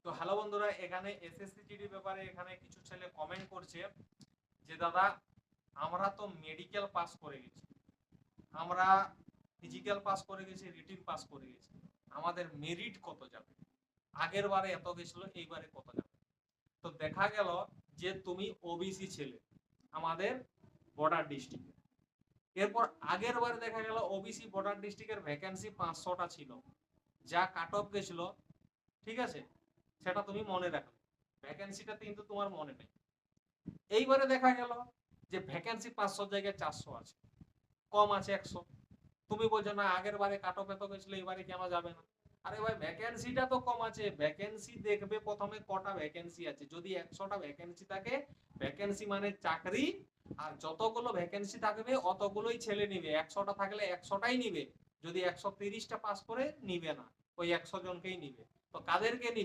তো হ্যালো বন্ধুরা, এখানে এসএসসি জিডি ব্যাপারে এখানে কিছু ছেলে কমেন্ট করছে যে দাদা আমরা তো মেডিকেল পাস করে গেছি, আমরা ফিজিক্যাল পাস করে গেছি, রিটিন পাস করে গেছি, আমাদের মেরিট কত যাবে? আগের বারে এত গেছিল, এইবারে কত যাবে? তো দেখা গেল যে তুমি ওবিসি ছেলে আমাদের বর্ডার ডিস্ট্রিক্টে। এরপর আগের বারে দেখা গেল ওবিসি বর্ডার ডিস্ট্রিক্টের ভ্যাকেন্সি 500টা ছিল, যা কাট অফ গেছিল, ঠিক আছে, সেটা তুমি মনে রাখো, ভ্যাকেন্সিটা কিন্তু তোমার মনে নেই। এইবারে দেখা গেল যে ভ্যাকেন্সি 500 জায়গায় 400 আছে, কম আছে 100। তুমি বলছো না আগের বারে কাট অফ এত গেছিল, এবারে কেন যাবে না? আরে ভাই, ভ্যাকেন্সিটা তো কম আছে। ভ্যাকেন্সি দেখবে প্রথমে কটা ভ্যাকেন্সি আছে। যদি 100টা ভ্যাকেন্সি থাকে, ভ্যাকেন্সি মানে চাকরি, আর যতগুলো ভ্যাকেন্সি থাকবে অতগুলোই ছেলে নিবে। 100টা থাকলে 100টাই নিবে। যদি 130টা পাস করে নিবে না, ওই 100 জনকেই নিবে। তো কাদেরকে নিবে?